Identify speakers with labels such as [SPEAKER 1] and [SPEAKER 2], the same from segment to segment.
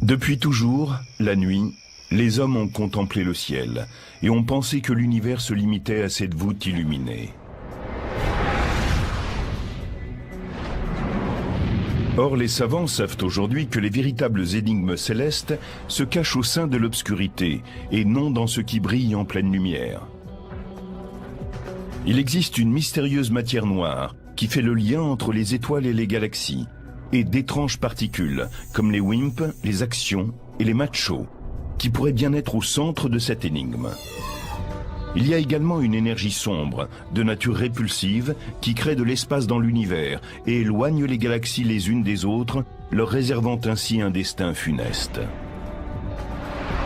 [SPEAKER 1] Depuis toujours, la nuit, les hommes ont contemplé le ciel et ont pensé que l'univers se limitait à cette voûte illuminée. Or, les savants savent aujourd'hui que les véritables énigmes célestes se cachent au sein de l'obscurité et non dans ce qui brille en pleine lumière. Il existe une mystérieuse matière noire qui fait le lien entre les étoiles et les galaxies, et d'étranges particules, comme les WIMP, les actions et les machos, qui pourraient bien être au centre de cette énigme. Il y a également une énergie sombre, de nature répulsive, qui crée de l'espace dans l'univers et éloigne les galaxies les unes des autres, leur réservant ainsi un destin funeste.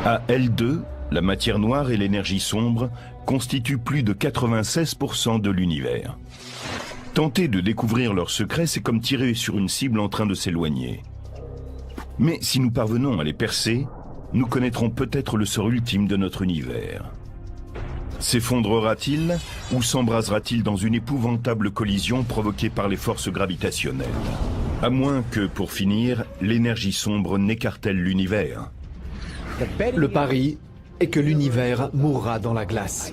[SPEAKER 1] À L2, la matière noire et l'énergie sombre constituent plus de 96% de l'univers. Tenter de découvrir leurs secrets, c'est comme tirer sur une cible en train de s'éloigner. Mais si nous parvenons à les percer, nous connaîtrons peut-être le sort ultime de notre univers. S'effondrera-t-il ou s'embrasera-t-il dans une épouvantable collision provoquée par les forces gravitationnelles? À moins que, pour finir, l'énergie sombre n'écartèle l'univers.
[SPEAKER 2] Le pari est que l'univers mourra dans la glace.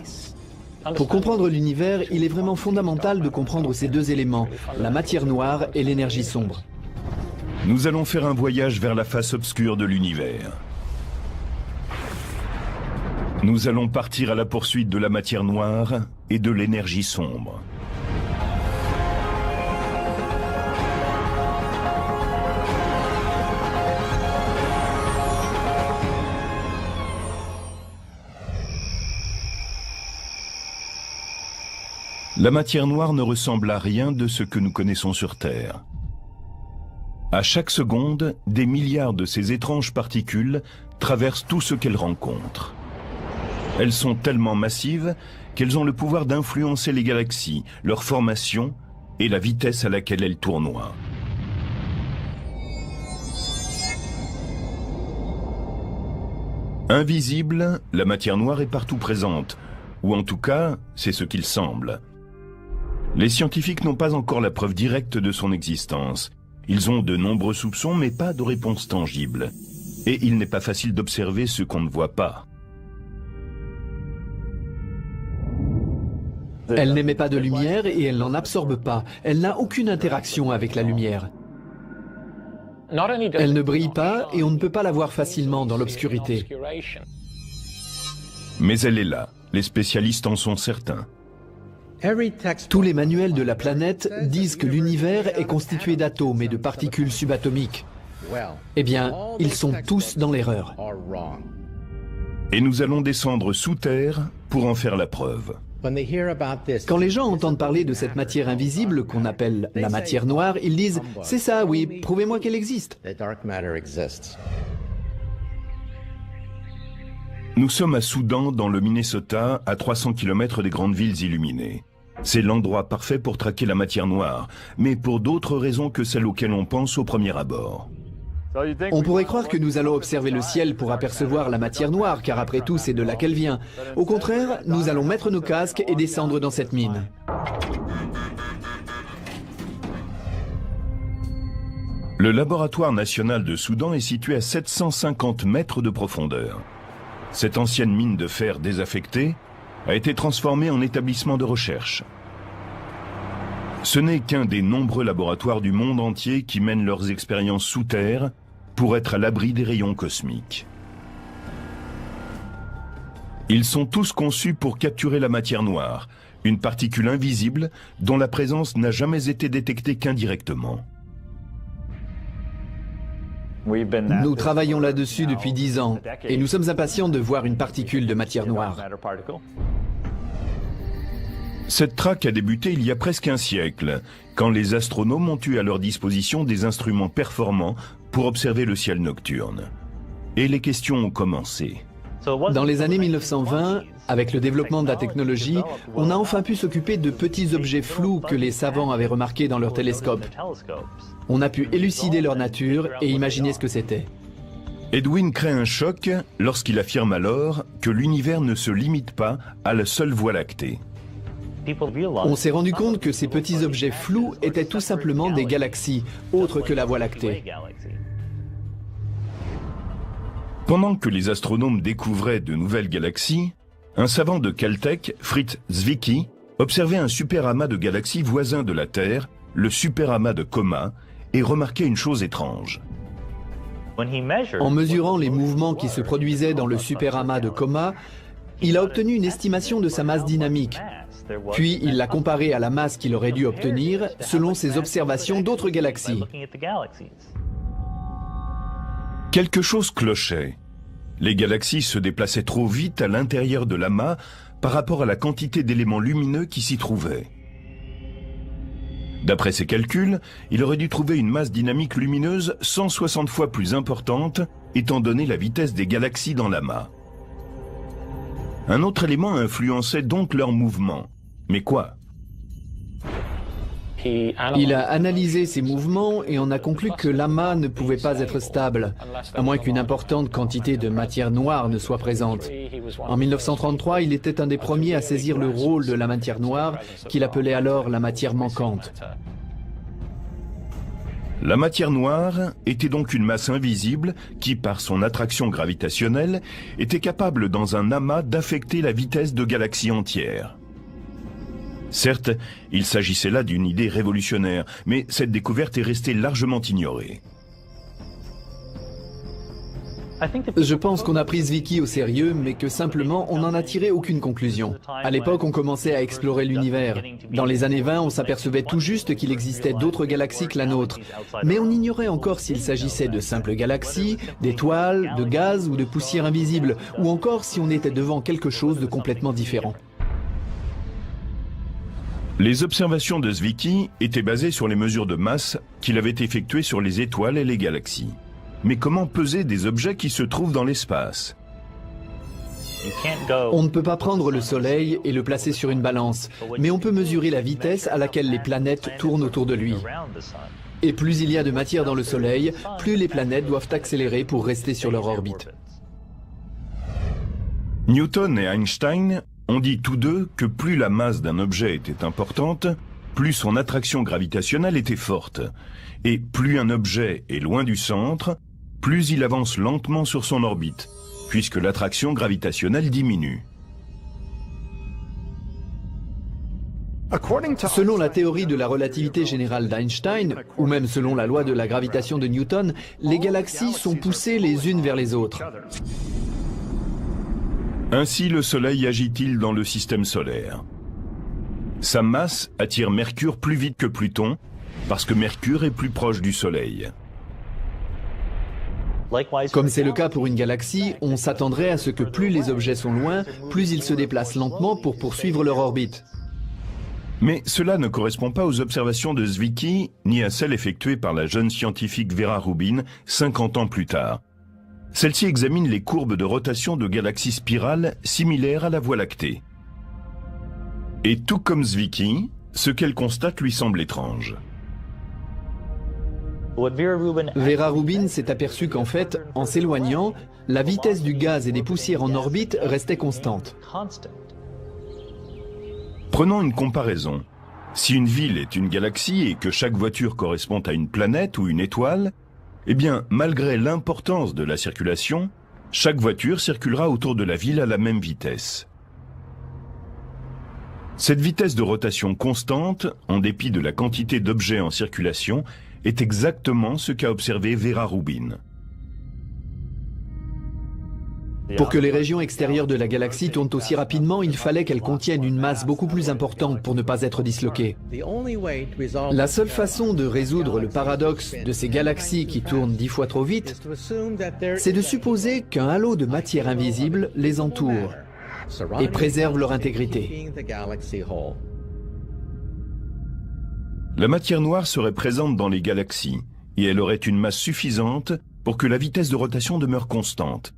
[SPEAKER 2] Pour comprendre l'univers, il est vraiment fondamental de comprendre ces deux éléments, la matière noire et l'énergie sombre.
[SPEAKER 1] Nous allons faire un voyage vers la face obscure de l'univers. Nous allons partir à la poursuite de la matière noire et de l'énergie sombre. La matière noire ne ressemble à rien de ce que nous connaissons sur Terre. À chaque seconde, des milliards de ces étranges particules traversent tout ce qu'elles rencontrent. Elles sont tellement massives qu'elles ont le pouvoir d'influencer les galaxies, leur formation et la vitesse à laquelle elles tournoient. Invisible, la matière noire est partout présente, ou en tout cas, c'est ce qu'il semble. Les scientifiques n'ont pas encore la preuve directe de son existence. Ils ont de nombreux soupçons, mais pas de réponse tangible. Et il n'est pas facile d'observer ce qu'on ne voit pas.
[SPEAKER 2] Elle n'émet pas de lumière et elle n'en absorbe pas. Elle n'a aucune interaction avec la lumière. Elle ne brille pas et on ne peut pas la voir facilement dans l'obscurité.
[SPEAKER 1] Mais elle est là. Les spécialistes en sont certains.
[SPEAKER 2] Tous les manuels de la planète disent que l'univers est constitué d'atomes et de particules subatomiques. Eh bien, ils sont tous dans l'erreur.
[SPEAKER 1] Et nous allons descendre sous terre pour en faire la preuve.
[SPEAKER 2] Quand les gens entendent parler de cette matière invisible qu'on appelle la matière noire, ils disent « C'est ça, oui, prouvez-moi qu'elle existe ».
[SPEAKER 1] Nous sommes à Soudan, dans le Minnesota, à 300 km des grandes villes illuminées. C'est l'endroit parfait pour traquer la matière noire, mais pour d'autres raisons que celles auxquelles on pense au premier abord.
[SPEAKER 2] On pourrait croire que nous allons observer le ciel pour apercevoir la matière noire, car après tout, c'est de là qu'elle vient. Au contraire, nous allons mettre nos casques et descendre dans cette mine.
[SPEAKER 1] Le laboratoire national de Soudan est situé à 750 mètres de profondeur. Cette ancienne mine de fer désaffectée a été transformée en établissement de recherche. Ce n'est qu'un des nombreux laboratoires du monde entier qui mènent leurs expériences sous terre pour être à l'abri des rayons cosmiques. Ils sont tous conçus pour capturer la matière noire, une particule invisible dont la présence n'a jamais été détectée qu'indirectement.
[SPEAKER 2] Nous travaillons là-dessus depuis 10 ans et nous sommes impatients de voir une particule de matière noire.
[SPEAKER 1] Cette traque a débuté il y a presque un siècle, quand les astronomes ont eu à leur disposition des instruments performants pour observer le ciel nocturne. Et les questions ont commencé.
[SPEAKER 2] Dans les années 1920, avec le développement de la technologie, on a enfin pu s'occuper de petits objets flous que les savants avaient remarqués dans leurs télescopes. On a pu élucider leur nature et imaginer ce que c'était.
[SPEAKER 1] Edwin crée un choc lorsqu'il affirme alors que l'univers ne se limite pas à la seule Voie lactée.
[SPEAKER 2] On s'est rendu compte que ces petits objets flous étaient tout simplement des galaxies, autres que la Voie lactée.
[SPEAKER 1] Pendant que les astronomes découvraient de nouvelles galaxies, un savant de Caltech, Fritz Zwicky, observait un super-amas de galaxies voisin de la Terre, le super-amas de Coma, et remarquait une chose étrange.
[SPEAKER 2] En mesurant les mouvements qui se produisaient dans le super-amas de Coma, il a obtenu une estimation de sa masse dynamique. Puis il l'a comparée à la masse qu'il aurait dû obtenir selon ses observations d'autres galaxies.
[SPEAKER 1] Quelque chose clochait. Les galaxies se déplaçaient trop vite à l'intérieur de l'amas par rapport à la quantité d'éléments lumineux qui s'y trouvaient. D'après ses calculs, il aurait dû trouver une masse dynamique lumineuse 160 fois plus importante, étant donné la vitesse des galaxies dans l'amas. Un autre élément influençait donc leur mouvement. Mais quoi?
[SPEAKER 2] Il a analysé ces mouvements et en a conclu que l'amas ne pouvait pas être stable, à moins qu'une importante quantité de matière noire ne soit présente. En 1933, il était un des premiers à saisir le rôle de la matière noire, qu'il appelait alors la matière manquante.
[SPEAKER 1] La matière noire était donc une masse invisible qui, par son attraction gravitationnelle, était capable dans un amas d'affecter la vitesse de galaxies entières. Certes, il s'agissait là d'une idée révolutionnaire, mais cette découverte est restée largement ignorée.
[SPEAKER 2] Je pense qu'on a pris Zwicky au sérieux, mais que simplement on n'en a tiré aucune conclusion. À l'époque, on commençait à explorer l'univers. Dans les années 20, on s'apercevait tout juste qu'il existait d'autres galaxies que la nôtre. Mais on ignorait encore s'il s'agissait de simples galaxies, d'étoiles, de gaz ou de poussière invisible, ou encore si on était devant quelque chose de complètement différent.
[SPEAKER 1] Les observations de Zwicky étaient basées sur les mesures de masse qu'il avait effectuées sur les étoiles et les galaxies. Mais comment peser des objets qui se trouvent dans l'espace?
[SPEAKER 2] On ne peut pas prendre le Soleil et le placer sur une balance, mais on peut mesurer la vitesse à laquelle les planètes tournent autour de lui. Et plus il y a de matière dans le Soleil, plus les planètes doivent accélérer pour rester sur leur orbite.
[SPEAKER 1] Newton et Einstein ont dit tous deux que plus la masse d'un objet était importante, plus son attraction gravitationnelle était forte. Et plus un objet est loin du centre, plus il avance lentement sur son orbite, puisque l'attraction gravitationnelle diminue.
[SPEAKER 2] Selon la théorie de la relativité générale d'Einstein, ou même selon la loi de la gravitation de Newton, les galaxies sont poussées les unes vers les autres.
[SPEAKER 1] Ainsi le Soleil agit-il dans le système solaire. Sa masse attire Mercure plus vite que Pluton, parce que Mercure est plus proche du Soleil.
[SPEAKER 2] Comme c'est le cas pour une galaxie, on s'attendrait à ce que plus les objets sont loin, plus ils se déplacent lentement pour poursuivre leur orbite.
[SPEAKER 1] Mais cela ne correspond pas aux observations de Zwicky, ni à celles effectuées par la jeune scientifique Vera Rubin 50 ans plus tard. Celle-ci examine les courbes de rotation de galaxies spirales similaires à la Voie lactée. Et tout comme Zwicky, ce qu'elle constate lui semble étrange.
[SPEAKER 2] Vera Rubin s'est aperçue qu'en fait, en s'éloignant, la vitesse du gaz et des poussières en orbite restait constante.
[SPEAKER 1] Prenons une comparaison. Si une ville est une galaxie et que chaque voiture correspond à une planète ou une étoile, eh bien, malgré l'importance de la circulation, chaque voiture circulera autour de la ville à la même vitesse. Cette vitesse de rotation constante, en dépit de la quantité d'objets en circulation, est exactement ce qu'a observé Vera Rubin.
[SPEAKER 2] Pour que les régions extérieures de la galaxie tournent aussi rapidement, il fallait qu'elles contiennent une masse beaucoup plus importante pour ne pas être disloquées. La seule façon de résoudre le paradoxe de ces galaxies qui tournent 10 fois trop vite, c'est de supposer qu'un halo de matière invisible les entoure et préserve leur intégrité.
[SPEAKER 1] La matière noire serait présente dans les galaxies et elle aurait une masse suffisante pour que la vitesse de rotation demeure constante.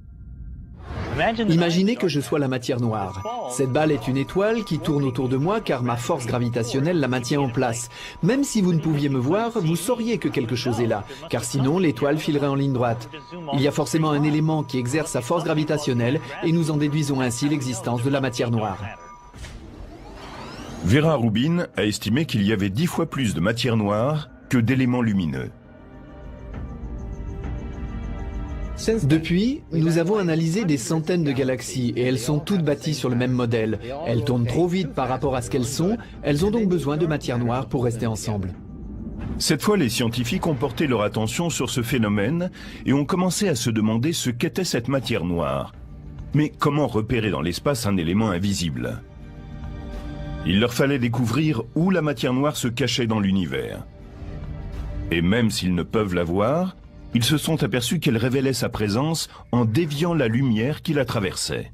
[SPEAKER 2] Imaginez que je sois la matière noire. Cette balle est une étoile qui tourne autour de moi car ma force gravitationnelle la maintient en place. Même si vous ne pouviez me voir, vous sauriez que quelque chose est là, car sinon l'étoile filerait en ligne droite. Il y a forcément un élément qui exerce sa force gravitationnelle et nous en déduisons ainsi l'existence de la matière noire.
[SPEAKER 1] Vera Rubin a estimé qu'il y avait 10 fois plus de matière noire que d'éléments lumineux.
[SPEAKER 2] Depuis, nous avons analysé des centaines de galaxies et elles sont toutes bâties sur le même modèle. Elles tournent trop vite par rapport à ce qu'elles sont, elles ont donc besoin de matière noire pour rester ensemble.
[SPEAKER 1] Cette fois, les scientifiques ont porté leur attention sur ce phénomène et ont commencé à se demander ce qu'était cette matière noire. Mais comment repérer dans l'espace un élément invisible? Il leur fallait découvrir où la matière noire se cachait dans l'univers. Et même s'ils ne peuvent la voir, ils se sont aperçus qu'elle révélait sa présence en déviant la lumière qui la traversait.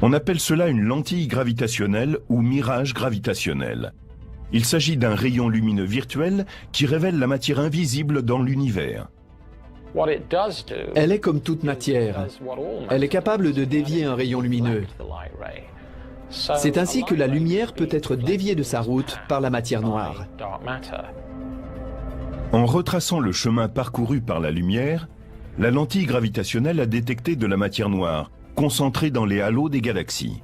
[SPEAKER 1] On appelle cela une lentille gravitationnelle ou mirage gravitationnel. Il s'agit d'un rayon lumineux virtuel qui révèle la matière invisible dans l'univers.
[SPEAKER 2] Elle est comme toute matière. Elle est capable de dévier un rayon lumineux. C'est ainsi que la lumière peut être déviée de sa route par la matière noire.
[SPEAKER 1] En retraçant le chemin parcouru par la lumière, la lentille gravitationnelle a détecté de la matière noire, concentrée dans les halos des galaxies.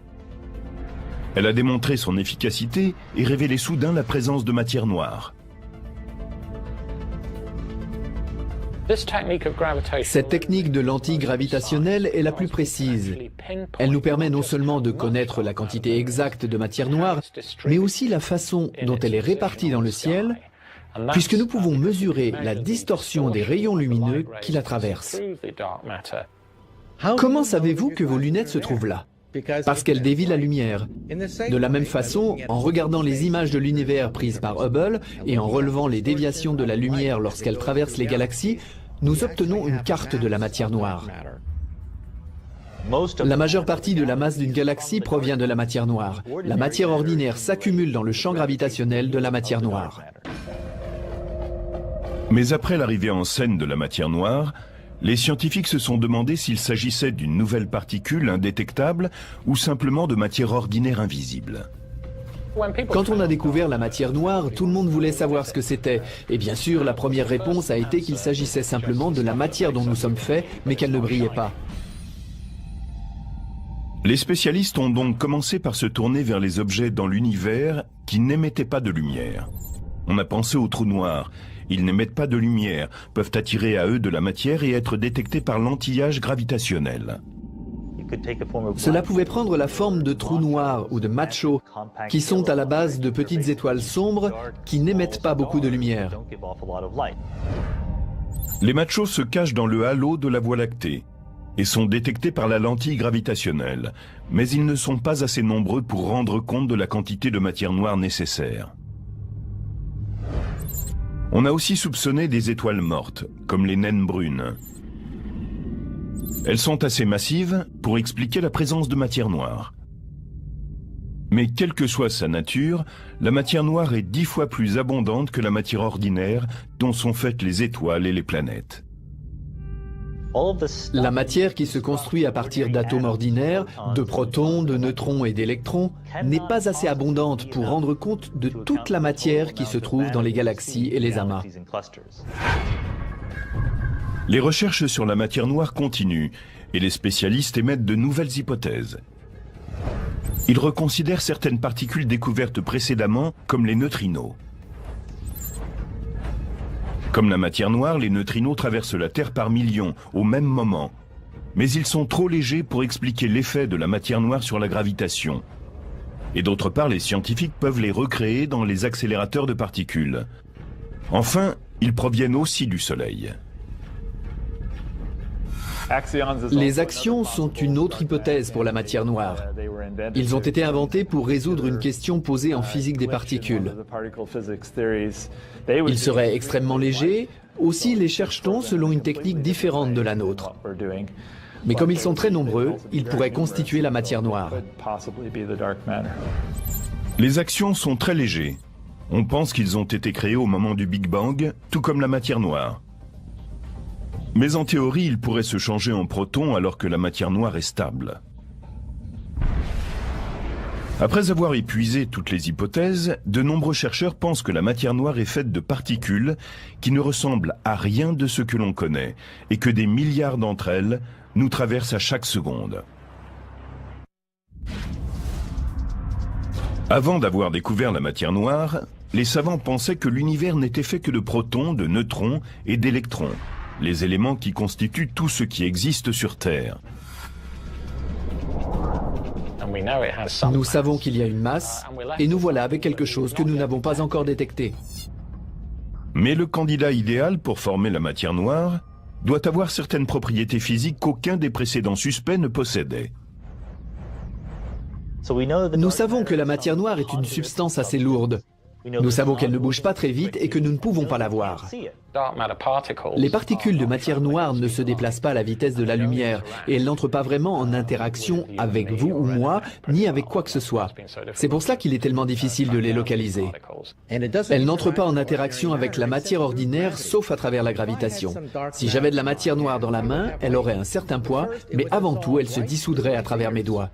[SPEAKER 1] Elle a démontré son efficacité et révélé soudain la présence de matière noire.
[SPEAKER 2] Cette technique de lentille gravitationnelle est la plus précise. Elle nous permet non seulement de connaître la quantité exacte de matière noire, mais aussi la façon dont elle est répartie dans le ciel, puisque nous pouvons mesurer la distorsion des rayons lumineux qui la traversent. Comment savez-vous que vos lunettes se trouvent là? Parce qu'elles dévient la lumière. De la même façon, en regardant les images de l'univers prises par Hubble et en relevant les déviations de la lumière lorsqu'elle traverse les galaxies, nous obtenons une carte de la matière noire. La majeure partie de la masse d'une galaxie provient de la matière noire. La matière ordinaire s'accumule dans le champ gravitationnel de la matière noire.
[SPEAKER 1] Mais après l'arrivée en scène de la matière noire, les scientifiques se sont demandé s'il s'agissait d'une nouvelle particule indétectable ou simplement de matière ordinaire invisible.
[SPEAKER 2] Quand on a découvert la matière noire, tout le monde voulait savoir ce que c'était. Et bien sûr, la première réponse a été qu'il s'agissait simplement de la matière dont nous sommes faits, mais qu'elle ne brillait pas.
[SPEAKER 1] Les spécialistes ont donc commencé par se tourner vers les objets dans l'univers qui n'émettaient pas de lumière. On a pensé aux trous noirs. Ils n'émettent pas de lumière, peuvent attirer à eux de la matière et être détectés par l'antillage gravitationnel.
[SPEAKER 2] Cela pouvait prendre la forme de trous noirs ou de machos, qui sont à la base de petites étoiles sombres qui n'émettent pas beaucoup de lumière.
[SPEAKER 1] Les machos se cachent dans le halo de la Voie lactée et sont détectés par la lentille gravitationnelle, mais ils ne sont pas assez nombreux pour rendre compte de la quantité de matière noire nécessaire. On a aussi soupçonné des étoiles mortes, comme les naines brunes. Elles sont assez massives pour expliquer la présence de matière noire. Mais quelle que soit sa nature, la matière noire est 10 fois plus abondante que la matière ordinaire dont sont faites les étoiles et les planètes.
[SPEAKER 2] La matière qui se construit à partir d'atomes ordinaires, de protons, de neutrons et d'électrons, n'est pas assez abondante pour rendre compte de toute la matière qui se trouve dans les galaxies et les amas.
[SPEAKER 1] Les recherches sur la matière noire continuent et les spécialistes émettent de nouvelles hypothèses. Ils reconsidèrent certaines particules découvertes précédemment comme les neutrinos. Comme la matière noire, les neutrinos traversent la Terre par millions, au même moment. Mais ils sont trop légers pour expliquer l'effet de la matière noire sur la gravitation. Et d'autre part, les scientifiques peuvent les recréer dans les accélérateurs de particules. Enfin, ils proviennent aussi du Soleil.
[SPEAKER 2] Les axions sont une autre hypothèse pour la matière noire. Ils ont été inventés pour résoudre une question posée en physique des particules. Ils seraient extrêmement légers, aussi les cherche-t-on selon une technique différente de la nôtre. Mais comme ils sont très nombreux, ils pourraient constituer la matière noire.
[SPEAKER 1] Les axions sont très légers. On pense qu'ils ont été créés au moment du Big Bang, tout comme la matière noire. Mais en théorie, ils pourraient se changer en protons alors que la matière noire est stable. Après avoir épuisé toutes les hypothèses, de nombreux chercheurs pensent que la matière noire est faite de particules qui ne ressemblent à rien de ce que l'on connaît et que des milliards d'entre elles nous traversent à chaque seconde. Avant d'avoir découvert la matière noire, les savants pensaient que l'univers n'était fait que de protons, de neutrons et d'électrons. les éléments qui constituent tout ce qui existe sur Terre.
[SPEAKER 2] Nous savons qu'il y a une masse, et nous voilà avec quelque chose que nous n'avons pas encore détecté.
[SPEAKER 1] Mais le candidat idéal pour former la matière noire doit avoir certaines propriétés physiques qu'aucun des précédents suspects ne possédait.
[SPEAKER 2] Nous savons que la matière noire est une substance assez lourde. Nous savons qu'elle ne bouge pas très vite et que nous ne pouvons pas la voir. Les particules de matière noire ne se déplacent pas à la vitesse de la lumière et elles n'entrent pas vraiment en interaction avec vous ou moi, ni avec quoi que ce soit. C'est pour cela qu'il est tellement difficile de les localiser. Elles n'entrent pas en interaction avec la matière ordinaire, sauf à travers la gravitation. Si j'avais de la matière noire dans la main, elle aurait un certain poids, mais avant tout, elle se dissoudrait à travers mes doigts.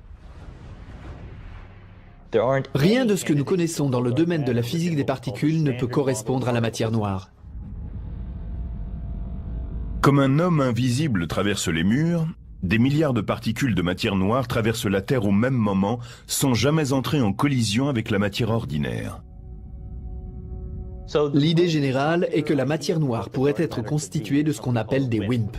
[SPEAKER 2] Rien de ce que nous connaissons dans le domaine de la physique des particules ne peut correspondre à la matière noire.
[SPEAKER 1] Comme un homme invisible traverse les murs, des milliards de particules de matière noire traversent la Terre au même moment sans jamais entrer en collision avec la matière ordinaire.
[SPEAKER 2] L'idée générale est que la matière noire pourrait être constituée de ce qu'on appelle des WIMP.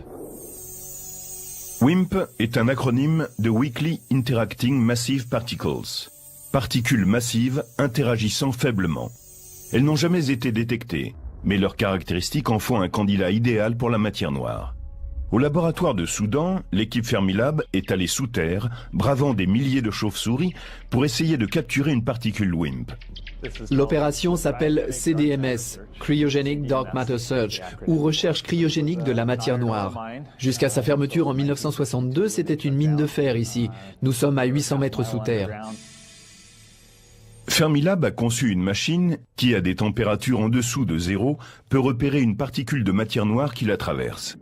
[SPEAKER 1] WIMP est un acronyme de Weakly Interacting Massive Particles. Particules massives interagissant faiblement. Elles n'ont jamais été détectées, mais leurs caractéristiques en font un candidat idéal pour la matière noire. Au laboratoire de Soudan, l'équipe Fermilab est allée sous terre, bravant des milliers de chauves-souris, pour essayer de capturer une particule WIMP.
[SPEAKER 2] L'opération s'appelle CDMS, Cryogenic Dark Matter Search, ou recherche cryogénique de la matière noire. Jusqu'à sa fermeture en 1962, c'était une mine de fer ici. Nous sommes à 800 mètres sous terre.
[SPEAKER 1] Fermilab a conçu une machine qui, à des températures en dessous de zéro, peut repérer une particule de matière noire qui la traverse.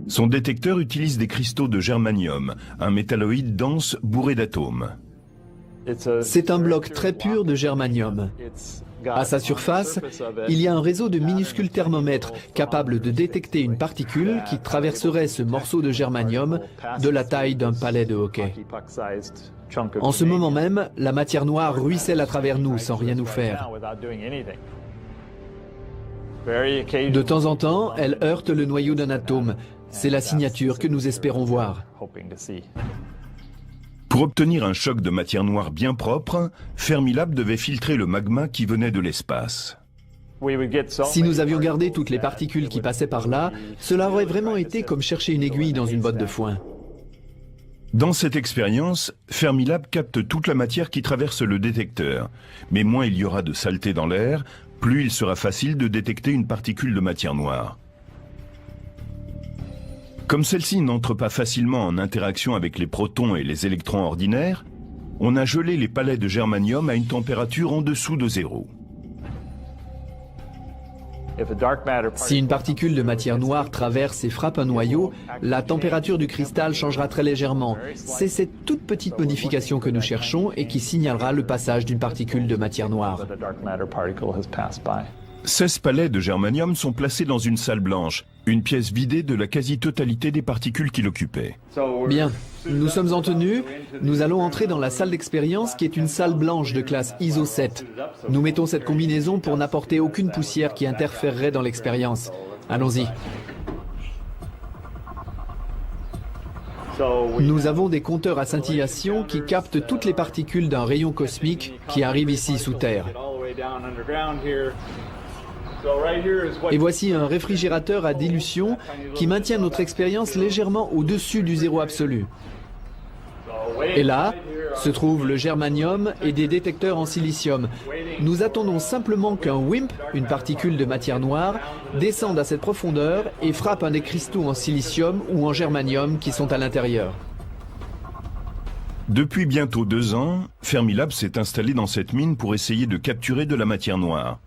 [SPEAKER 1] Son détecteur utilise des cristaux de germanium, un métalloïde dense bourré d'atomes.
[SPEAKER 2] C'est un bloc très pur de germanium. À sa surface, il y a un réseau de minuscules thermomètres capables de détecter une particule qui traverserait ce morceau de germanium de la taille d'un pallet de hockey. En ce moment même, la matière noire ruisselle à travers nous sans rien nous faire. De temps en temps, elle heurte le noyau d'un atome. C'est la signature que nous espérons voir.
[SPEAKER 1] Pour obtenir un choc de matière noire bien propre, Fermilab devait filtrer le magma qui venait de l'espace.
[SPEAKER 2] Si nous avions gardé toutes les particules qui passaient par là, cela aurait vraiment été comme chercher une aiguille dans une botte de foin.
[SPEAKER 1] Dans cette expérience, Fermilab capte toute la matière qui traverse le détecteur. Mais moins il y aura de saleté dans l'air, plus il sera facile de détecter une particule de matière noire. Comme celle-ci n'entre pas facilement en interaction avec les protons et les électrons ordinaires, on a gelé les palets de germanium à une température en dessous de zéro.
[SPEAKER 2] Si une particule de matière noire traverse et frappe un noyau, la température du cristal changera très légèrement. C'est cette toute petite modification que nous cherchons et qui signalera le passage d'une particule de matière noire.
[SPEAKER 1] 16 palets de germanium sont placés dans une salle blanche, une pièce vidée de la quasi-totalité des particules qui l'occupaient.
[SPEAKER 2] Bien, nous sommes en tenue, nous allons entrer dans la salle d'expérience qui est une salle blanche de classe ISO 7. Nous mettons cette combinaison pour n'apporter aucune poussière qui interférerait dans l'expérience. Allons-y. Nous avons des compteurs à scintillation qui captent toutes les particules d'un rayon cosmique qui arrivent ici sous terre. Et voici un réfrigérateur à dilution qui maintient notre expérience légèrement au-dessus du zéro absolu. Et là, se trouve le germanium et des détecteurs en silicium. Nous attendons simplement qu'un WIMP, une particule de matière noire, descende à cette profondeur et frappe un des cristaux en silicium ou en germanium qui sont à l'intérieur.
[SPEAKER 1] Depuis bientôt 2 ans, Fermilab s'est installé dans cette mine pour essayer de capturer de la matière noire.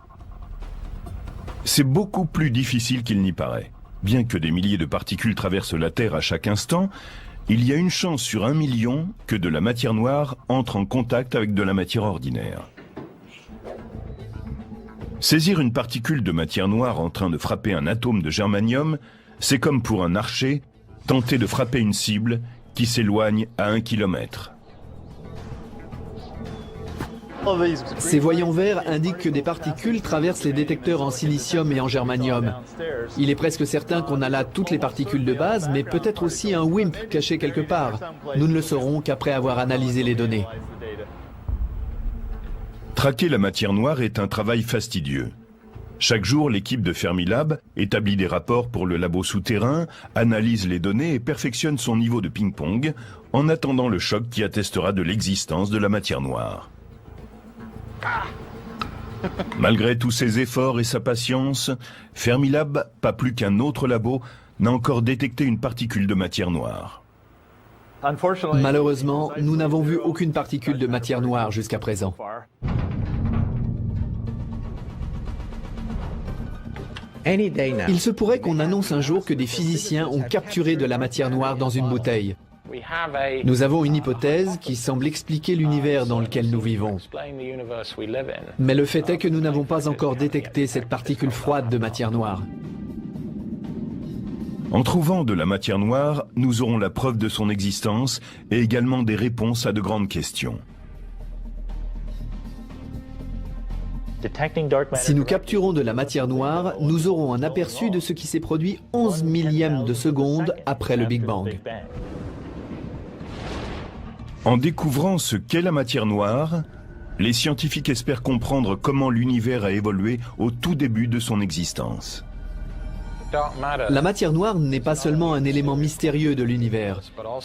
[SPEAKER 1] C'est beaucoup plus difficile qu'il n'y paraît. Bien que des milliers de particules traversent la Terre à chaque instant, il y a une chance sur 1 million que de la matière noire entre en contact avec de la matière ordinaire. Saisir une particule de matière noire en train de frapper un atome de germanium, c'est comme pour un archer tenter de frapper une cible qui s'éloigne à 1 kilomètre.
[SPEAKER 2] Ces voyants verts indiquent que des particules traversent les détecteurs en silicium et en germanium. Il est presque certain qu'on a là toutes les particules de base, mais peut-être aussi un WIMP caché quelque part. Nous ne le saurons qu'après avoir analysé les données.
[SPEAKER 1] Traquer la matière noire est un travail fastidieux. Chaque jour, l'équipe de Fermilab établit des rapports pour le labo souterrain, analyse les données et perfectionne son niveau de ping-pong en attendant le choc qui attestera de l'existence de la matière noire. Malgré tous ses efforts et sa patience, Fermilab, pas plus qu'un autre labo, n'a encore détecté une particule de matière noire.
[SPEAKER 2] Malheureusement, nous n'avons vu aucune particule de matière noire jusqu'à présent. Il se pourrait qu'on annonce un jour que des physiciens ont capturé de la matière noire dans une bouteille. Nous avons une hypothèse qui semble expliquer l'univers dans lequel nous vivons. Mais le fait est que nous n'avons pas encore détecté cette particule froide de matière noire.
[SPEAKER 1] En trouvant de la matière noire, nous aurons la preuve de son existence et également des réponses à de grandes questions.
[SPEAKER 2] Si nous capturons de la matière noire, nous aurons un aperçu de ce qui s'est produit 11 millièmes de seconde après le Big Bang.
[SPEAKER 1] En découvrant ce qu'est la matière noire, les scientifiques espèrent comprendre comment l'univers a évolué au tout début de son existence.
[SPEAKER 2] La matière noire n'est pas seulement un élément mystérieux de l'univers.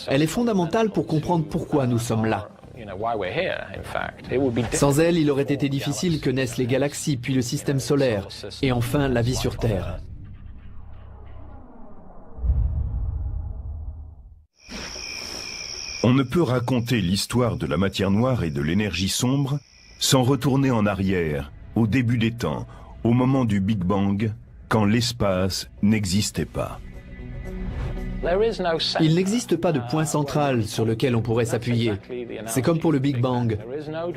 [SPEAKER 2] Elle est fondamentale pour comprendre pourquoi nous sommes là. Sans elle, il aurait été difficile que naissent les galaxies, puis le système solaire, et enfin la vie sur Terre.
[SPEAKER 1] On ne peut raconter l'histoire de la matière noire et de l'énergie sombre sans retourner en arrière, au début des temps, au moment du Big Bang, quand l'espace n'existait pas.
[SPEAKER 2] Il n'existe pas de point central sur lequel on pourrait s'appuyer. C'est comme pour le Big Bang.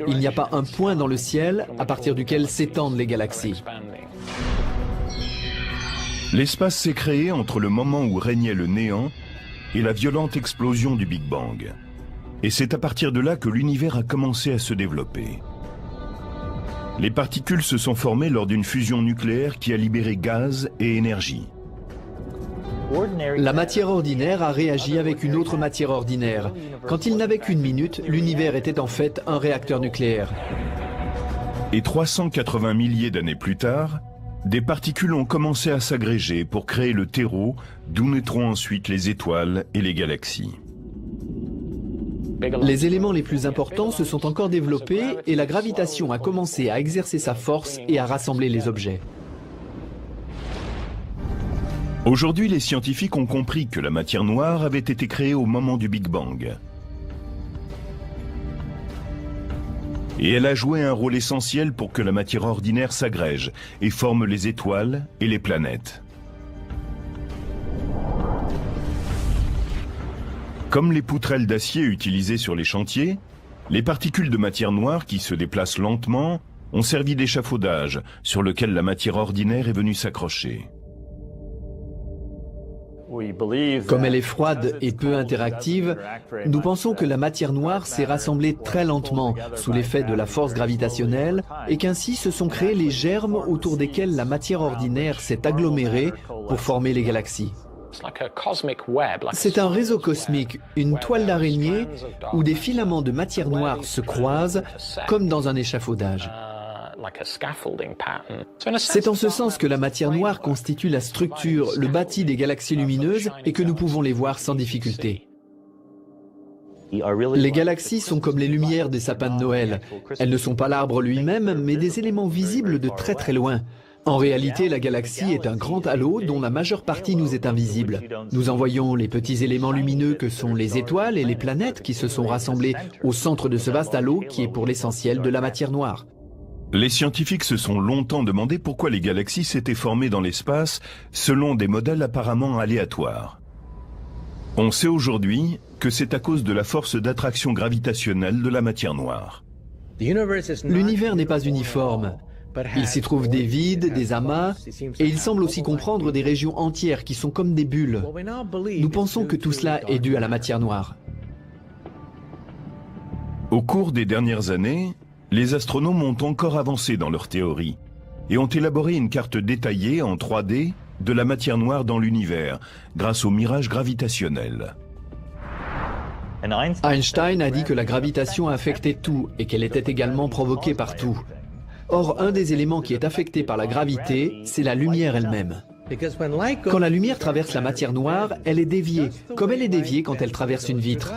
[SPEAKER 2] Il n'y a pas un point dans le ciel à partir duquel s'étendent les galaxies.
[SPEAKER 1] L'espace s'est créé entre le moment où régnait le néant et la violente explosion du Big Bang. Et c'est à partir de là que l'univers a commencé à se développer. Les particules se sont formées lors d'une fusion nucléaire qui a libéré gaz et énergie.
[SPEAKER 2] La matière ordinaire a réagi avec une autre matière ordinaire. Quand il n'avait qu'une minute, l'univers était en fait un réacteur nucléaire.
[SPEAKER 1] Et 380 milliers d'années plus tard, des particules ont commencé à s'agréger pour créer le terreau, d'où naîtront ensuite les étoiles et les galaxies.
[SPEAKER 2] Les éléments les plus importants se sont encore développés et la gravitation a commencé à exercer sa force et à rassembler les objets.
[SPEAKER 1] Aujourd'hui, les scientifiques ont compris que la matière noire avait été créée au moment du Big Bang. Et elle a joué un rôle essentiel pour que la matière ordinaire s'agrège et forme les étoiles et les planètes. Comme les poutrelles d'acier utilisées sur les chantiers, les particules de matière noire qui se déplacent lentement ont servi d'échafaudage sur lequel la matière ordinaire est venue s'accrocher.
[SPEAKER 2] Comme elle est froide et peu interactive, nous pensons que la matière noire s'est rassemblée très lentement sous l'effet de la force gravitationnelle et qu'ainsi se sont créés les germes autour desquels la matière ordinaire s'est agglomérée pour former les galaxies. C'est un réseau cosmique, une toile d'araignée où des filaments de matière noire se croisent comme dans un échafaudage. C'est en ce sens que la matière noire constitue la structure, le bâti des galaxies lumineuses et que nous pouvons les voir sans difficulté. Les galaxies sont comme les lumières des sapins de Noël. Elles ne sont pas l'arbre lui-même, mais des éléments visibles de très très loin. En réalité, la galaxie est un grand halo dont la majeure partie nous est invisible. Nous en voyons les petits éléments lumineux que sont les étoiles et les planètes qui se sont rassemblés au centre de ce vaste halo qui est pour l'essentiel de la matière noire.
[SPEAKER 1] Les scientifiques se sont longtemps demandé pourquoi les galaxies s'étaient formées dans l'espace selon des modèles apparemment aléatoires. On sait aujourd'hui que c'est à cause de la force d'attraction gravitationnelle de la matière noire.
[SPEAKER 2] L'univers n'est pas uniforme. Il s'y trouve des vides, des amas, et il semble aussi comprendre des régions entières qui sont comme des bulles. Nous pensons que tout cela est dû à la matière noire.
[SPEAKER 1] Au cours des dernières années, les astronomes ont encore avancé dans leur théorie et ont élaboré une carte détaillée en 3D de la matière noire dans l'univers grâce au mirage gravitationnel.
[SPEAKER 2] Einstein a dit que la gravitation affectait tout et qu'elle était également provoquée par tout. Or, un des éléments qui est affecté par la gravité, c'est la lumière elle-même. Quand la lumière traverse la matière noire, elle est déviée, comme elle est déviée quand elle traverse une vitre.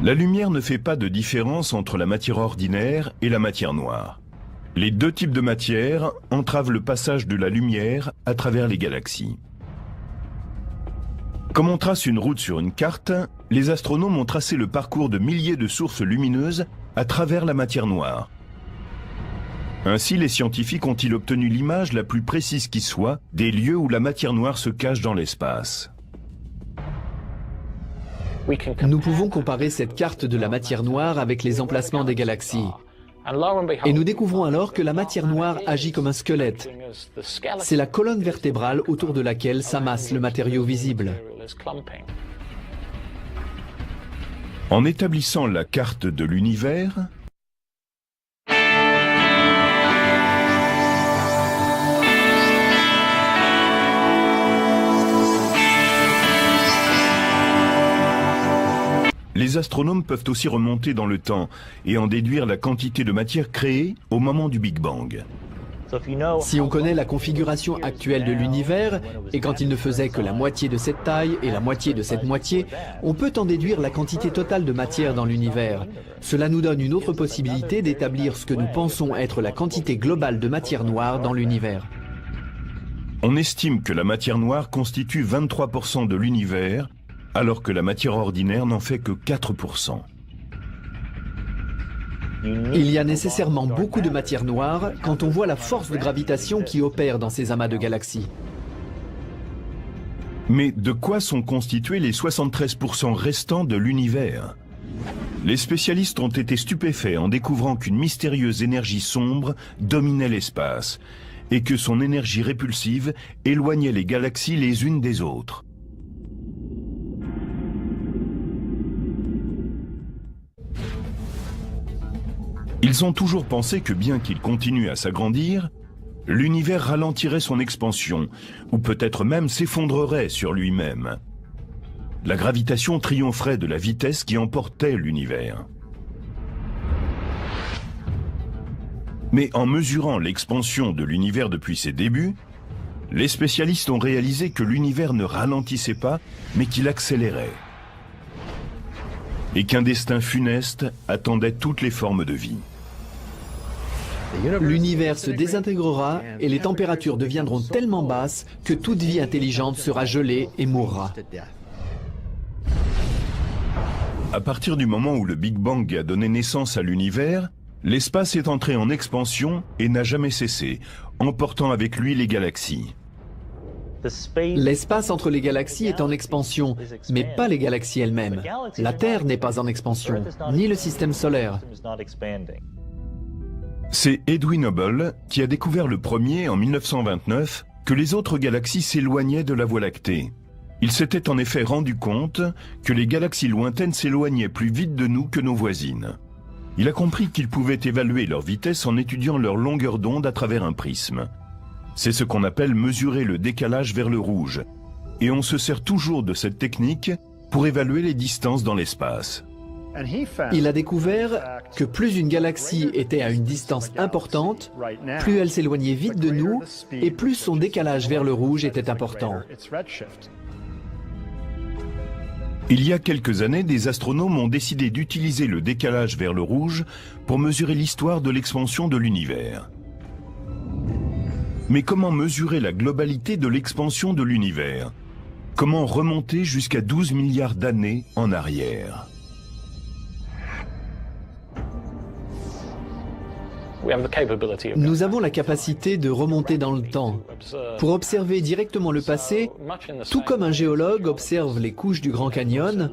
[SPEAKER 1] La lumière ne fait pas de différence entre la matière ordinaire et la matière noire. Les deux types de matière entravent le passage de la lumière à travers les galaxies. Comme on trace une route sur une carte, les astronomes ont tracé le parcours de milliers de sources lumineuses à travers la matière noire. Ainsi, les scientifiques ont-ils obtenu l'image la plus précise qui soit des lieux où la matière noire se cache dans l'espace.
[SPEAKER 2] Nous pouvons comparer cette carte de la matière noire avec les emplacements des galaxies. Et nous découvrons alors que la matière noire agit comme un squelette. C'est la colonne vertébrale autour de laquelle s'amasse le matériau visible.
[SPEAKER 1] En établissant la carte de l'univers, les astronomes peuvent aussi remonter dans le temps et en déduire la quantité de matière créée au moment du Big Bang.
[SPEAKER 2] Si on connaît la configuration actuelle de l'univers, et quand il ne faisait que la moitié de cette taille et la moitié de cette moitié, on peut en déduire la quantité totale de matière dans l'univers. Cela nous donne une autre possibilité d'établir ce que nous pensons être la quantité globale de matière noire dans l'univers.
[SPEAKER 1] On estime que la matière noire constitue 23% de l'univers, alors que la matière ordinaire n'en fait que 4%.
[SPEAKER 2] Il y a nécessairement beaucoup de matière noire quand on voit la force de gravitation qui opère dans ces amas de galaxies.
[SPEAKER 1] Mais de quoi sont constitués les 73% restants de l'univers? Les spécialistes ont été stupéfaits en découvrant qu'une mystérieuse énergie sombre dominait l'espace et que son énergie répulsive éloignait les galaxies les unes des autres. Ils ont toujours pensé que bien qu'il continue à s'agrandir, l'univers ralentirait son expansion, ou peut-être même s'effondrerait sur lui-même. La gravitation triompherait de la vitesse qui emportait l'univers. Mais en mesurant l'expansion de l'univers depuis ses débuts, les spécialistes ont réalisé que l'univers ne ralentissait pas, mais qu'il accélérait. Et qu'un destin funeste attendait toutes les formes de vie.
[SPEAKER 2] L'univers se désintégrera et les températures deviendront tellement basses que toute vie intelligente sera gelée et mourra.
[SPEAKER 1] À partir du moment où le Big Bang a donné naissance à l'univers, l'espace est entré en expansion et n'a jamais cessé, emportant avec lui les galaxies.
[SPEAKER 2] L'espace entre les galaxies est en expansion, mais pas les galaxies elles-mêmes. La Terre n'est pas en expansion, ni le système solaire.
[SPEAKER 1] C'est Edwin Hubble qui a découvert le premier, en 1929, que les autres galaxies s'éloignaient de la Voie lactée. Il s'était en effet rendu compte que les galaxies lointaines s'éloignaient plus vite de nous que nos voisines. Il a compris qu'il pouvait évaluer leur vitesse en étudiant leur longueur d'onde à travers un prisme. C'est ce qu'on appelle mesurer le décalage vers le rouge. Et on se sert toujours de cette technique pour évaluer les distances dans l'espace.
[SPEAKER 2] Il a découvert que plus une galaxie était à une distance importante, plus elle s'éloignait vite de nous et plus son décalage vers le rouge était important.
[SPEAKER 1] Il y a quelques années, des astronomes ont décidé d'utiliser le décalage vers le rouge pour mesurer l'histoire de l'expansion de l'univers. Mais comment mesurer la globalité de l'expansion de l'univers? Comment remonter jusqu'à 12 milliards d'années en arrière?
[SPEAKER 2] Nous avons la capacité de remonter dans le temps pour observer directement le passé, tout comme un géologue observe les couches du Grand Canyon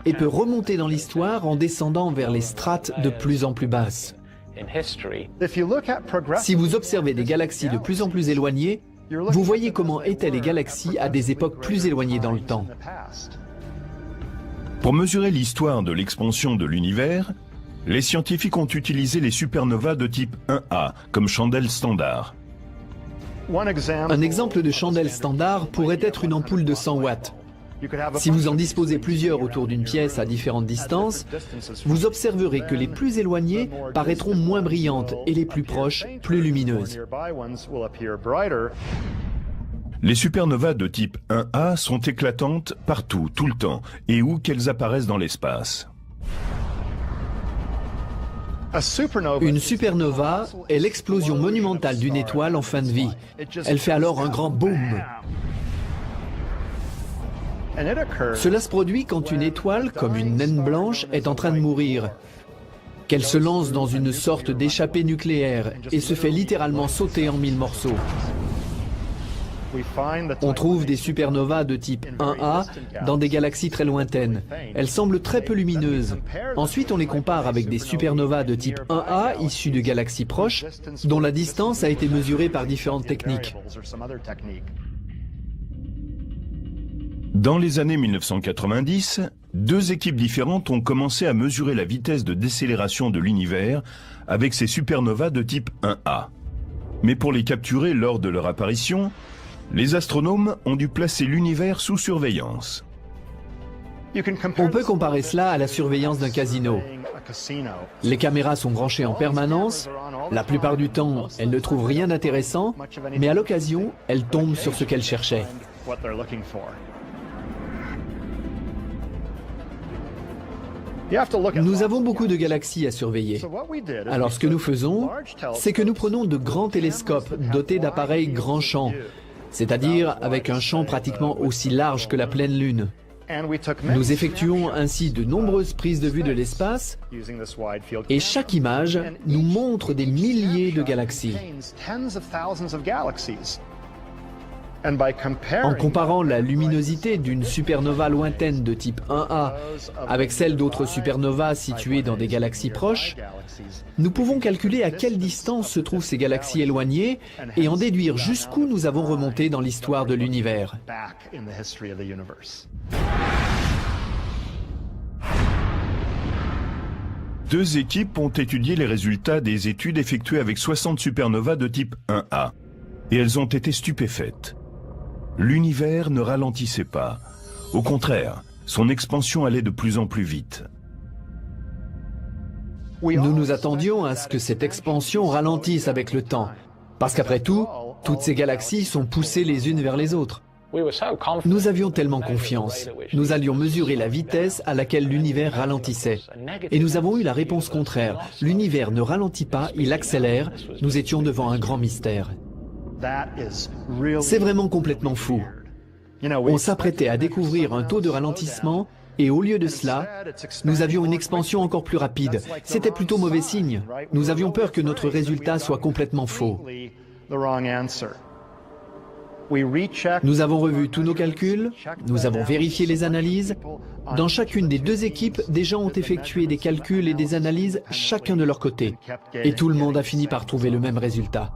[SPEAKER 2] et peut remonter dans l'histoire en descendant vers les strates de plus en plus basses. Si vous observez des galaxies de plus en plus éloignées, vous voyez comment étaient les galaxies à des époques plus éloignées dans le temps.
[SPEAKER 1] Pour mesurer l'histoire de l'expansion de l'univers, Les scientifiques ont utilisé les supernovas de type 1A comme chandelle standard.
[SPEAKER 2] Un exemple de chandelle standard pourrait être une ampoule de 100 watts. Si vous en disposez plusieurs autour d'une pièce à différentes distances, vous observerez que les plus éloignées paraîtront moins brillantes et les plus proches plus lumineuses.
[SPEAKER 1] Les supernovas de type 1A sont éclatantes partout, tout le temps, et où qu'elles apparaissent dans l'espace.
[SPEAKER 2] Une supernova est l'explosion monumentale d'une étoile en fin de vie. Elle fait alors un grand boom. Cela se produit quand une étoile, comme une naine blanche, est en train de mourir, qu'elle se lance dans une sorte d'échappée nucléaire et se fait littéralement sauter en 1000 morceaux. On trouve des supernovas de type 1A dans des galaxies très lointaines. Elles semblent très peu lumineuses. Ensuite, on les compare avec des supernovas de type 1A issues de galaxies proches, dont la distance a été mesurée par différentes techniques.
[SPEAKER 1] Dans les années 1990, deux équipes différentes ont commencé à mesurer la vitesse de décélération de l'univers avec ces supernovas de type 1A. Mais pour les capturer lors de leur apparition, les astronomes ont dû placer l'univers sous surveillance.
[SPEAKER 2] On peut comparer cela à la surveillance d'un casino. Les caméras sont branchées en permanence. La plupart du temps, elles ne trouvent rien d'intéressant, mais à l'occasion, elles tombent sur ce qu'elles cherchaient. Nous avons beaucoup de galaxies à surveiller. Alors ce que nous faisons, c'est que nous prenons de grands télescopes dotés d'appareils grand champ, c'est-à-dire avec un champ pratiquement aussi large que la pleine lune. Nous effectuons ainsi de nombreuses prises de vue de l'espace et chaque image nous montre des milliers de galaxies. En comparant la luminosité d'une supernova lointaine de type 1A avec celle d'autres supernovas situées dans des galaxies proches, nous pouvons calculer à quelle distance se trouvent ces galaxies éloignées et en déduire jusqu'où nous avons remonté dans l'histoire de l'univers.
[SPEAKER 1] Deux équipes ont étudié les résultats des études effectuées avec 60 supernovas de type 1A, et elles ont été stupéfaites. L'univers ne ralentissait pas. Au contraire, son expansion allait de plus en plus vite.
[SPEAKER 2] Nous nous attendions à ce que cette expansion ralentisse avec le temps, parce qu'après tout, toutes ces galaxies sont poussées les unes vers les autres. Nous avions tellement confiance. Nous allions mesurer la vitesse à laquelle l'univers ralentissait. Et nous avons eu la réponse contraire. L'univers ne ralentit pas, il accélère. Nous étions devant un grand mystère. C'est vraiment complètement fou. On s'apprêtait à découvrir un taux de ralentissement et au lieu de cela, nous avions une expansion encore plus rapide. C'était plutôt mauvais signe. Nous avions peur que notre résultat soit complètement faux. Nous avons revu tous nos calculs, nous avons vérifié les analyses. Dans chacune des deux équipes, des gens ont effectué des calculs et des analyses chacun de leur côté. Et tout le monde a fini par trouver le même résultat.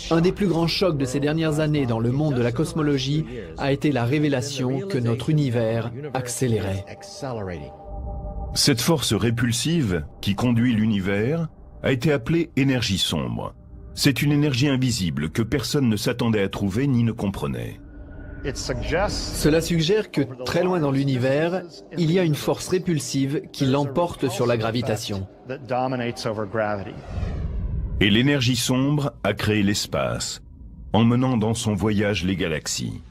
[SPEAKER 2] Un des plus grands chocs de ces dernières années dans le monde de la cosmologie a été la révélation que notre univers accélérait.
[SPEAKER 1] Cette force répulsive qui conduit l'univers a été appelée énergie sombre. C'est une énergie invisible que personne ne s'attendait à trouver ni ne comprenait.
[SPEAKER 2] Cela suggère que très loin dans l'univers, il y a une force répulsive qui l'emporte sur la gravitation.
[SPEAKER 1] Et l'énergie sombre a créé l'espace, emmenant dans son voyage les galaxies.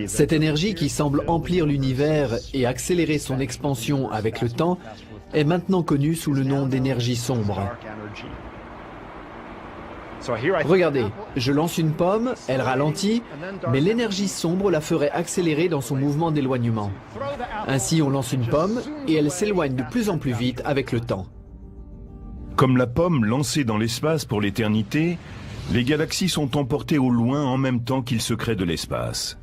[SPEAKER 2] Cette énergie qui semble emplir l'univers et accélérer son expansion avec le temps est maintenant connue sous le nom d'énergie sombre. Regardez, je lance une pomme, elle ralentit, mais l'énergie sombre la ferait accélérer dans son mouvement d'éloignement. Ainsi, on lance une pomme et elle s'éloigne de plus en plus vite avec le temps.
[SPEAKER 1] Comme la pomme lancée dans l'espace pour l'éternité, les galaxies sont emportées au loin en même temps qu'il se crée de l'espace.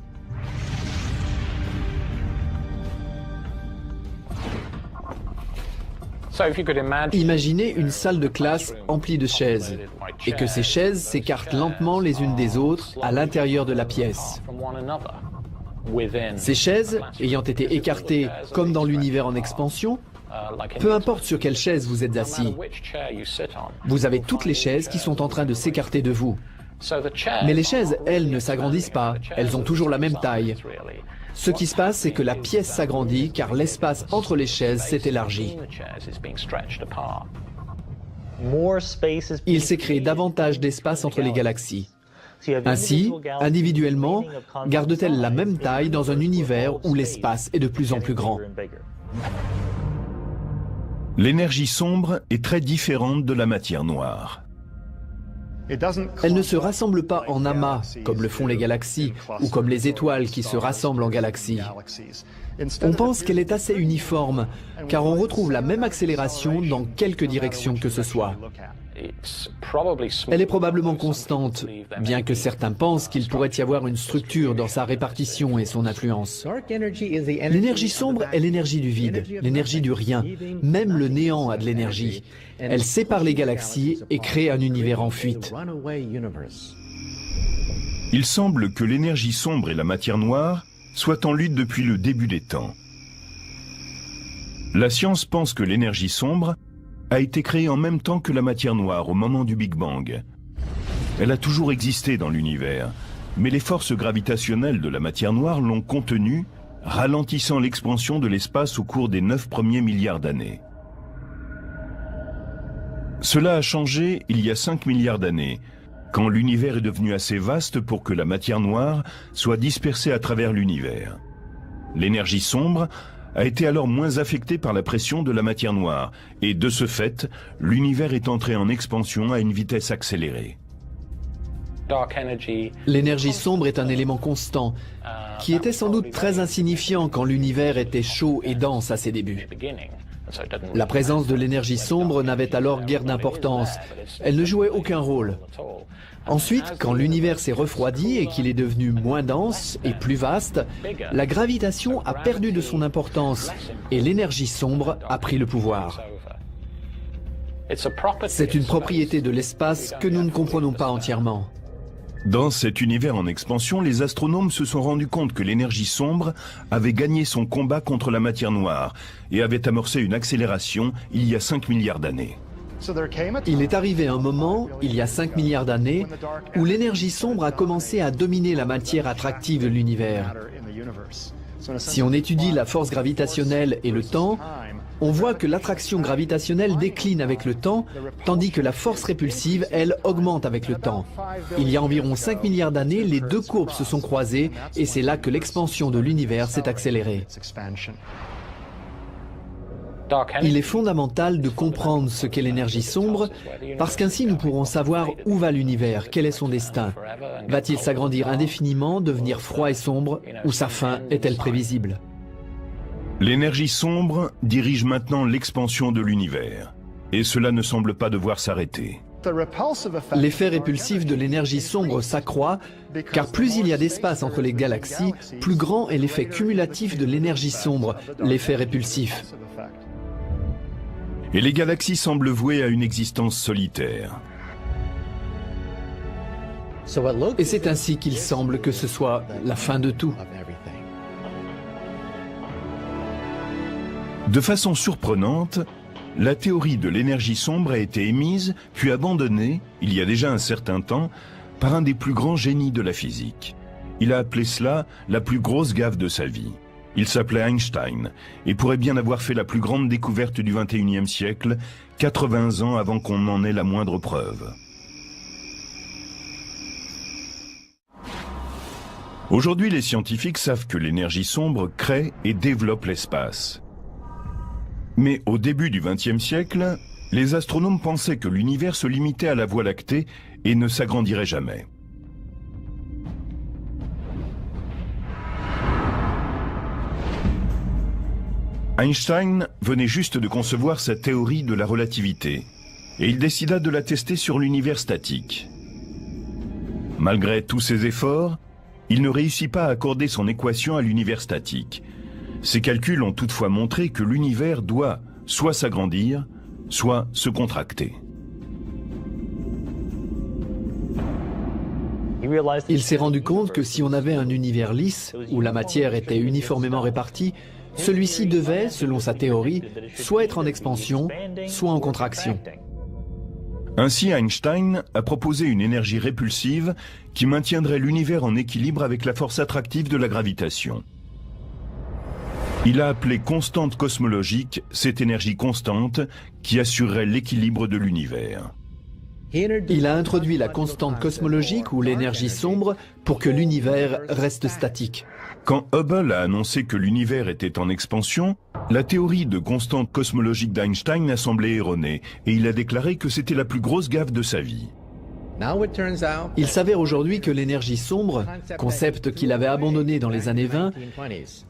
[SPEAKER 2] Imaginez une salle de classe emplie de chaises et que ces chaises s'écartent lentement les unes des autres à l'intérieur de la pièce. Ces chaises, ayant été écartées comme dans l'univers en expansion, Peu importe sur quelle chaise vous êtes assis, vous avez toutes les chaises qui sont en train de s'écarter de vous. Mais les chaises, elles, ne s'agrandissent pas, elles ont toujours la même taille. Ce qui se passe, c'est que la pièce s'agrandit car l'espace entre les chaises s'est élargi. Il s'est créé davantage d'espace entre les galaxies. Ainsi, individuellement, gardent-elles la même taille dans un univers où l'espace est de plus en plus grand.
[SPEAKER 1] L'énergie sombre est très différente de la matière noire.
[SPEAKER 2] Elle ne se rassemble pas en amas, comme le font les galaxies, ou comme les étoiles qui se rassemblent en galaxies. On pense qu'elle est assez uniforme, car on retrouve la même accélération dans quelque direction que ce soit. Elle est probablement constante, bien que certains pensent qu'il pourrait y avoir une structure dans sa répartition et son influence. L'énergie sombre est l'énergie du vide, l'énergie du rien. Même le néant a de l'énergie. Elle sépare les galaxies et crée un univers en fuite.
[SPEAKER 1] Il semble que l'énergie sombre et la matière noire soient en lutte depuis le début des temps. La science pense que l'énergie sombre a été créée en même temps que la matière noire au moment du Big Bang. Elle a toujours existé dans l'univers, mais les forces gravitationnelles de la matière noire l'ont contenue, ralentissant l'expansion de l'espace au cours des 9 premiers milliards d'années. Cela a changé il y a 5 milliards d'années, quand l'univers est devenu assez vaste pour que la matière noire soit dispersée à travers l'univers. L'énergie sombre a été alors moins affectée par la pression de la matière noire, et de ce fait, l'univers est entré en expansion à une vitesse accélérée.
[SPEAKER 2] L'énergie sombre est un élément constant, qui était sans doute très insignifiant quand l'univers était chaud et dense à ses débuts. La présence de l'énergie sombre n'avait alors guère d'importance, elle ne jouait aucun rôle. Ensuite, quand l'univers s'est refroidi et qu'il est devenu moins dense et plus vaste, la gravitation a perdu de son importance et l'énergie sombre a pris le pouvoir. C'est une propriété de l'espace que nous ne comprenons pas entièrement.
[SPEAKER 1] Dans cet univers en expansion, les astronomes se sont rendus compte que l'énergie sombre avait gagné son combat contre la matière noire et avait amorcé une accélération il y a 5 milliards d'années.
[SPEAKER 2] Il est arrivé un moment, il y a 5 milliards d'années, où l'énergie sombre a commencé à dominer la matière attractive de l'univers. Si on étudie la force gravitationnelle et le temps, on voit que l'attraction gravitationnelle décline avec le temps, tandis que la force répulsive, elle, augmente avec le temps. Il y a environ 5 milliards d'années, les deux courbes se sont croisées et c'est là que l'expansion de l'univers s'est accélérée. Il est fondamental de comprendre ce qu'est l'énergie sombre, parce qu'ainsi nous pourrons savoir où va l'univers, quel est son destin. Va-t-il s'agrandir indéfiniment, devenir froid et sombre, ou sa fin est-elle prévisible?
[SPEAKER 1] L'énergie sombre dirige maintenant l'expansion de l'univers, et cela ne semble pas devoir s'arrêter.
[SPEAKER 2] L'effet répulsif de l'énergie sombre s'accroît, car plus il y a d'espace entre les galaxies, plus grand est l'effet cumulatif de l'énergie sombre, l'effet répulsif.
[SPEAKER 1] Et les galaxies semblent vouées à une existence solitaire.
[SPEAKER 2] Et c'est ainsi qu'il semble que ce soit la fin de tout.
[SPEAKER 1] De façon surprenante, la théorie de l'énergie sombre a été émise, puis abandonnée, il y a déjà un certain temps, par un des plus grands génies de la physique. Il a appelé cela la plus grosse gaffe de sa vie. Il s'appelait Einstein et pourrait bien avoir fait la plus grande découverte du XXIe siècle, 80 ans avant qu'on n'en ait la moindre preuve. Aujourd'hui, les scientifiques savent que l'énergie sombre crée et développe l'espace. Mais au début du XXe siècle, les astronomes pensaient que l'univers se limitait à la Voie lactée et ne s'agrandirait jamais. Einstein venait juste de concevoir sa théorie de la relativité, et il décida de la tester sur l'univers statique. Malgré tous ses efforts, il ne réussit pas à accorder son équation à l'univers statique. Ses calculs ont toutefois montré que l'univers doit soit s'agrandir, soit se contracter.
[SPEAKER 2] Il s'est rendu compte que si on avait un univers lisse, où la matière était uniformément répartie, Celui-ci devait, selon sa théorie, soit être en expansion, soit en contraction.
[SPEAKER 1] Ainsi, Einstein a proposé une énergie répulsive qui maintiendrait l'univers en équilibre avec la force attractive de la gravitation. Il a appelé constante cosmologique cette énergie constante qui assurerait l'équilibre de l'univers.
[SPEAKER 2] Il a introduit la constante cosmologique ou l'énergie sombre pour que l'univers reste statique.
[SPEAKER 1] Quand Hubble a annoncé que l'univers était en expansion, la théorie de constante cosmologique d'Einstein a semblé erronée et il a déclaré que c'était la plus grosse gaffe de sa vie.
[SPEAKER 2] Il s'avère aujourd'hui que l'énergie sombre, concept qu'il avait abandonné dans les années 20,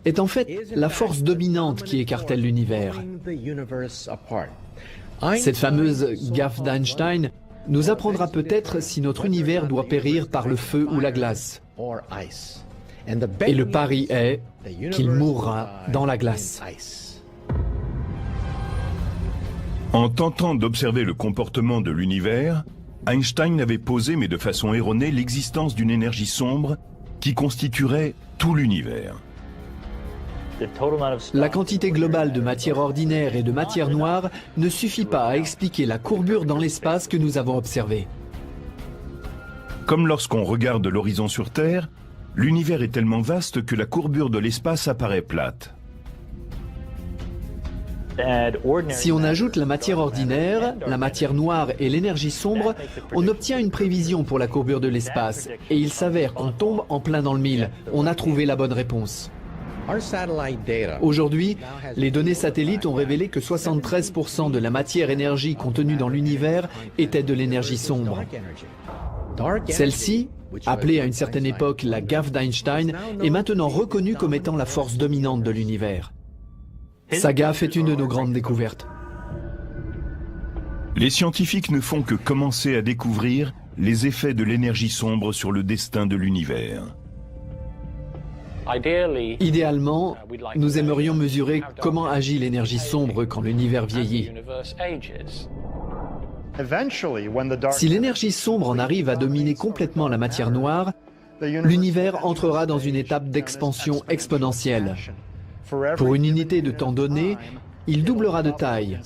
[SPEAKER 2] est en fait la force dominante qui écartèle l'univers. Cette fameuse gaffe d'Einstein nous apprendra peut-être si notre univers doit périr par le feu ou la glace. Et le pari est qu'il mourra dans la glace.
[SPEAKER 1] En tentant d'observer le comportement de l'univers, Einstein avait posé, mais de façon erronée, l'existence d'une énergie sombre qui constituerait tout l'univers.
[SPEAKER 2] La quantité globale de matière ordinaire et de matière noire ne suffit pas à expliquer la courbure dans l'espace que nous avons observée.
[SPEAKER 1] Comme lorsqu'on regarde l'horizon sur Terre, l'univers est tellement vaste que la courbure de l'espace apparaît plate.
[SPEAKER 2] Si on ajoute la matière ordinaire, la matière noire et l'énergie sombre, on obtient une prévision pour la courbure de l'espace. Et il s'avère qu'on tombe en plein dans le mille. On a trouvé la bonne réponse. Aujourd'hui, les données satellites ont révélé que 73% de la matière-énergie contenue dans l'univers était de l'énergie sombre. Celle-ci, appelée à une certaine époque la gaffe d'Einstein, est maintenant reconnue comme étant la force dominante de l'univers. Sa gaffe est une de nos grandes découvertes.
[SPEAKER 1] Les scientifiques ne font que commencer à découvrir les effets de l'énergie sombre sur le destin de l'univers.
[SPEAKER 2] Idéalement, nous aimerions mesurer comment agit l'énergie sombre quand l'univers vieillit. Si l'énergie sombre en arrive à dominer complètement la matière noire, l'univers entrera dans une étape d'expansion exponentielle. Pour une unité de temps donné, il doublera de taille.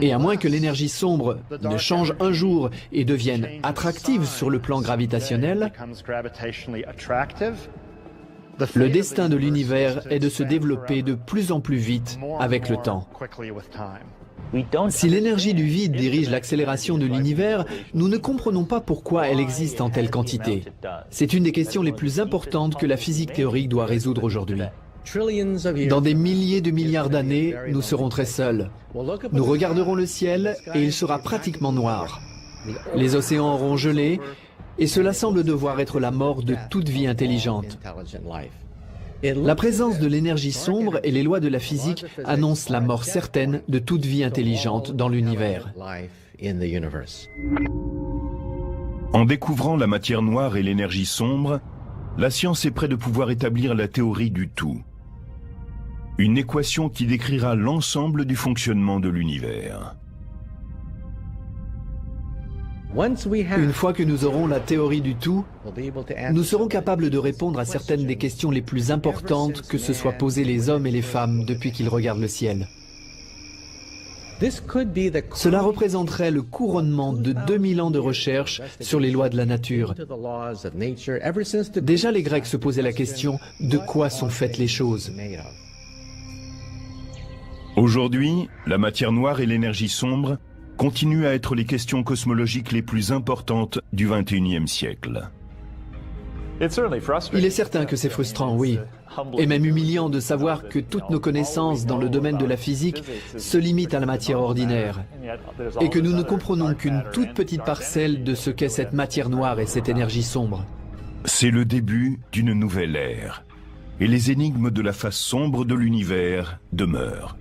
[SPEAKER 2] Et à moins que l'énergie sombre ne change un jour et devienne attractive sur le plan gravitationnel, le destin de l'univers est de se développer de plus en plus vite avec le temps. Si l'énergie du vide dirige l'accélération de l'univers, nous ne comprenons pas pourquoi elle existe en telle quantité. C'est une des questions les plus importantes que la physique théorique doit résoudre aujourd'hui. Dans des milliers de milliards d'années, nous serons très seuls. Nous regarderons le ciel et il sera pratiquement noir. Les océans auront gelé et cela semble devoir être la mort de toute vie intelligente. La présence de l'énergie sombre et les lois de la physique annoncent la mort certaine de toute vie intelligente dans l'univers.
[SPEAKER 1] En découvrant la matière noire et l'énergie sombre, la science est près de pouvoir établir la théorie du tout. Une équation qui décrira l'ensemble du fonctionnement de l'univers.
[SPEAKER 2] Une fois que nous aurons la théorie du tout, nous serons capables de répondre à certaines des questions les plus importantes que se soient posées les hommes et les femmes depuis qu'ils regardent le ciel. Cela représenterait le couronnement de 2000 ans de recherche sur les lois de la nature. Déjà, les Grecs se posaient la question « de quoi sont faites les choses ?»
[SPEAKER 1] Aujourd'hui, la matière noire et l'énergie sombre continuent à être les questions cosmologiques les plus importantes du XXIe siècle.
[SPEAKER 2] Il est certain que c'est frustrant, oui, et même humiliant de savoir que toutes nos connaissances dans le domaine de la physique se limitent à la matière ordinaire, et que nous ne comprenons qu'une toute petite parcelle de ce qu'est cette matière noire et cette énergie sombre.
[SPEAKER 1] C'est le début d'une nouvelle ère, et les énigmes de la face sombre de l'univers demeurent.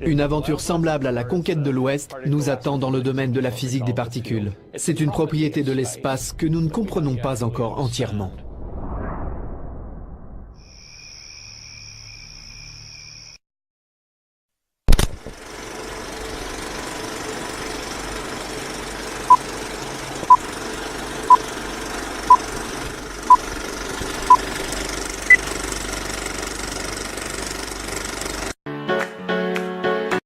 [SPEAKER 2] Une aventure semblable à la conquête de l'Ouest nous attend dans le domaine de la physique des particules. C'est une propriété de l'espace que nous ne comprenons pas encore entièrement.